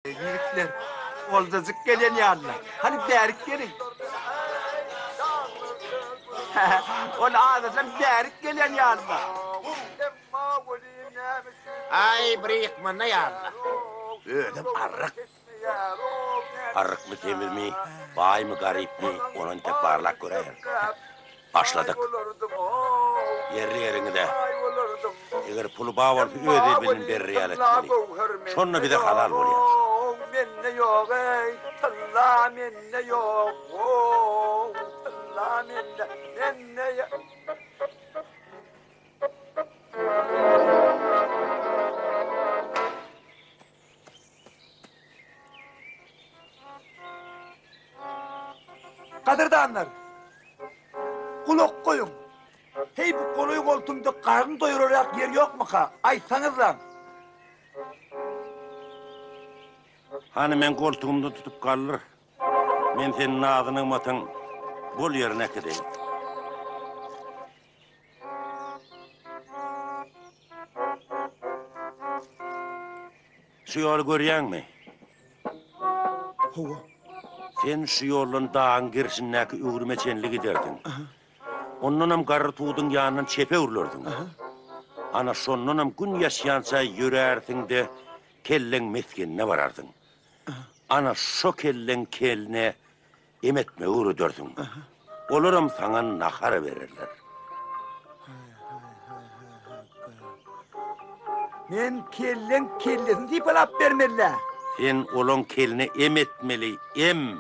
Yiğitler, olcacık gelen yanına. Hani derik gelin. Ola ağzına derik gelen yanına. Ay bırakma ne yanına. Ödüm arık. Arık mı temir mi, bay mı garip mi, onun tek parlak göreyer. Başladık. Yerli yerini de. Eğer pulu bağ var, öde bilin bir realitini. Sonra bir de halal oluyor. Menne yok ey, talla menne yok. Talla menne yok. Kadırdanlar, kulak koyun. Hey bu konuyu koltuğumda karnı doyuracak yer yok mu ka? Aytsanız lan. Hani ben koltuğumda tutup kalır. Ben senin ağzını matın bol yerine gideyim. Şu yolu görüyen mi? Hova. Sen şu yolun dağın girişindeki üğürmeçenli giderdin. Onunla karı tuğdun yanından çepe urlardın. Ana sonunla gün yaşayansa yürerdin de kellen meskenine varardın. Ana şu kellen keline emetme uğrudurdun. Olurum sana nakara verirler. Men kellen deyip alap vermeliler. Sen olon keline emetmeli, em.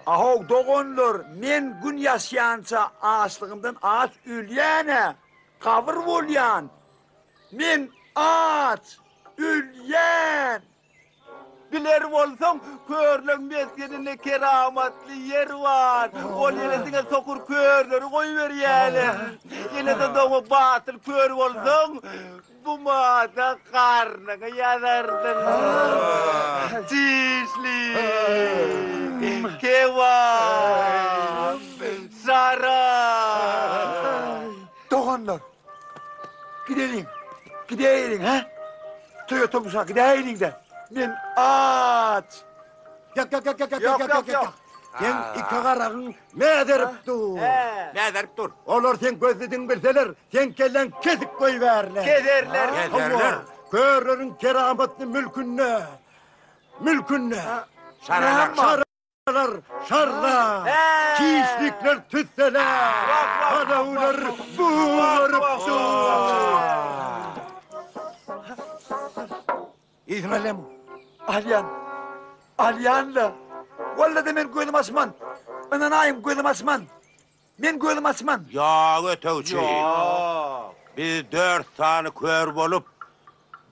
Aho doğonlar, men gün yaşayansa ağaçlığımdan ağaç ülyene, kavur volyan. Men ağaç, ülyen. Biler olsam, körlün meskeninde keramatlı yer var. O yeresine sokur körleri koyuver yani. Yine de doğu batıl kör olsam, bu mağda karnına yanardın. Çişli, kevam, saray. Doğanlar, gidelim ha? Toy otobüse gidelim de. Men aç. Yak. Yok. Sen iki karağın ne derip dur? Ne derip dur? Olur sen gözledin bilseler, sen kellen kesik koyuverler. Kederler. Kederler. Körlerin kerametli mülkünne. Sarılar. Şarlar, çiğişlikler tütseler, kadavlar buğurup dur. İzmir'le mi? Alyanla. Vallahi de men gözüm asman. Ben anayım gözüm asman. Men gözüm asman. Ya ötevçi. Biz 4 tane kör bolup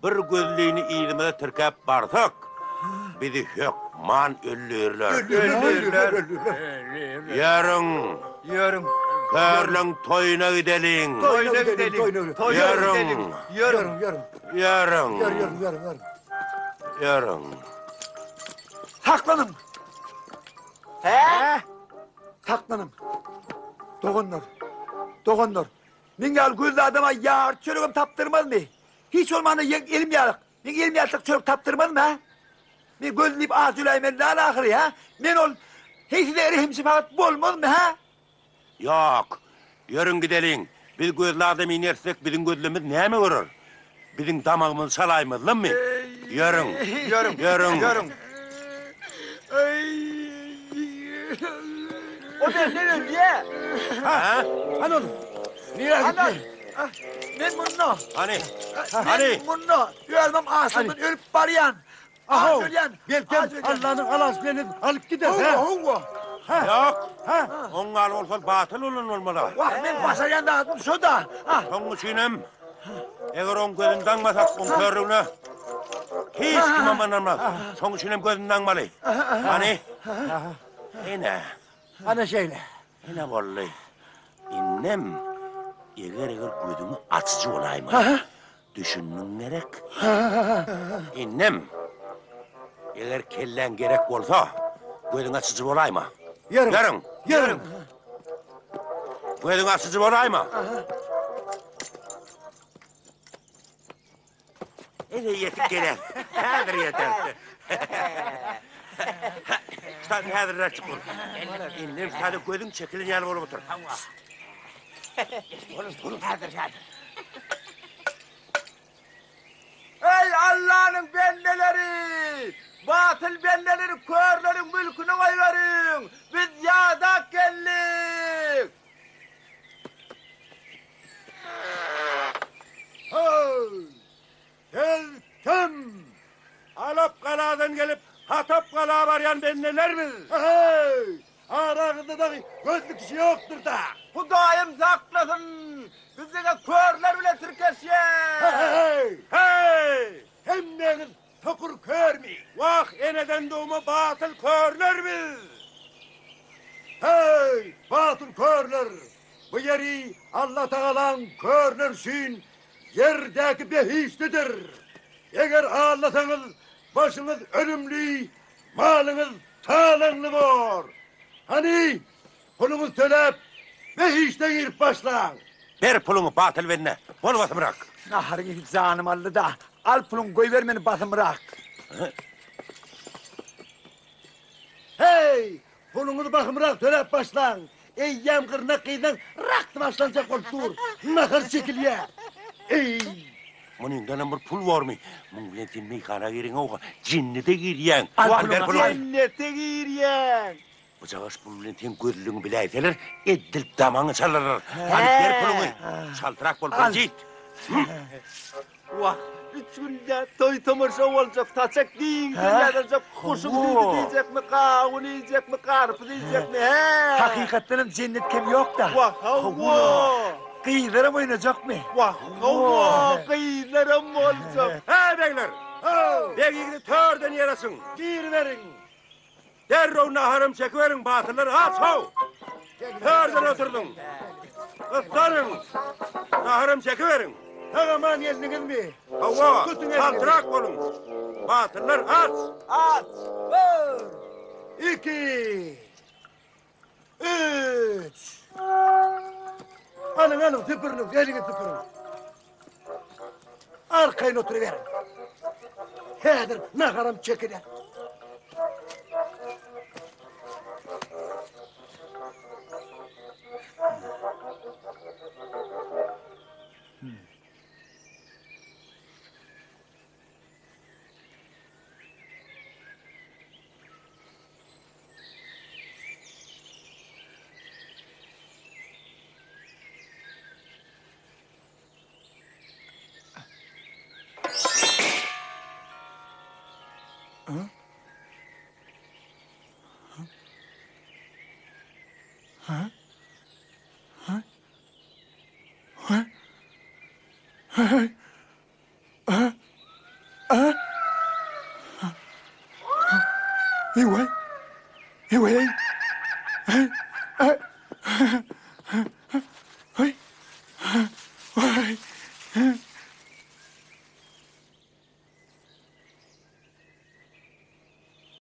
bir gözlüğünü iğnimede tırkap barsak bizi hükman öldürürler. Yarın körlün toyuna gidelim. Toyuna gidelim. Yarın. Saklanın. He? Saklanın. Doğunlar. Men gel gözlü adama yağır çörüğüm taptırmaz mı? Hiç olmanda elim yağlık. Men elim yağlık çörük taptırmaz mı ha? Men gözleyip ağız ülaymen ne alakırı ha? Men ol hiç de erihimsi fakat bolmaz mı ha? Yok. Yarın gidelim. Biz gözlü adamı inersek bizim gözlüğümüz ne mi vurur? Bizim damağımız salaymaz lan mı? Yarın. O ne diye? Ha? Hani oğlum? Niye Ana. gitti? Men bunno. Hani? Men bunno. Görmem ağzımdan ölüp barayan. Aho, Ölyen. belki Allah'ın alasını alıp gider. Hova. Yok. Onlar olsa batıl olun olmalı. Vah men basayan da adım soda. Son içinem. Eğer on gözünden masak on körüğüne. Hiç kim amanamaz. Son içinem gözünden malı. Hani? Yine. Hani şeyle. Yine vallahi. İnnem. Eğer gözümü açıcı olayım. Düşünün gerek. İnnem. Eğer kellen gerek olsa gözün açıcı olayım. Yarın. Gözün açıcı olayım. Ele yetip geler. Hazır yeter. Stad hazır açık ol. İndim stad gözün çekilin yanı olup otur. Ey Allah'ın bendeleri! Batıl bendeleri, körlerin mülkünü koyverin! Biz yadak geldik! Hey! Geldim! Alap kaladan gelip Hatap kalağa varyan ben neler mi? Hey! Aranızda da gözlü kişi yoktur da. Hudayım saklasın! Bizi de körler bile Türkeşye! Hey! Hey! Hemmeniz sokur kör mü? Vah eneden doğma batıl körler mi? Hey! Batıl körler! Bu yeri Allah Teala'nın körler için yerdeki behiştidir. Eğer ağlasanız başınız ölümlü, malınız talanlı var. Hani pulunuz tölep behişte girip başlan. Ver pulunu batıl verine. Bol batı bırak. Naharı canım aldı da, al pulun koy vermeni basın bırak. Hey! Pulunuzu bakımırak tölep başlan. Eyyem kırnak kıyıdan raktı başlanacak ol dur. Nahır çekil ya. Ey! Bunun dönem bir pul var mı? Mungletin meykana girin oğa. Cinnete giriyen. Al Var pulunu, ver pulunu. cennete giriyen. Bıcağız pulunletin gözlüğünü bile eteler. Edilip damanı çalarlar. Hani ver pulunu. Çaltırak bol Al. bacit. Vah, 3 günde toy tamarşa olacak, taçak deyin, günlerce kuşun düğünü diyecek mi, kavun yiyecek mi, karpuz yiyecek mi, he? Hakikaten cennet kem yok da. Vah, havva! Kıyılarım oynayacak mı? Vah, havva! Kıyılarım olacak. Hey beyler. Oh! Begini törden yarasın. Bir verin. Derrow naharım çekiverin batılları aç hav. Törden oturdun. Kıtlanın. Naharım çekiverin. Tağaman geldiniz mi? Hava, Tutun elini. kaltırak olun. Batıllar aç. At! Bir! 2 Üç! Alın tıpırınız, elini tıpırın. Arkayın oturuverin. Hedir, nakarım çekilir. Iwe! Iwe! Oi!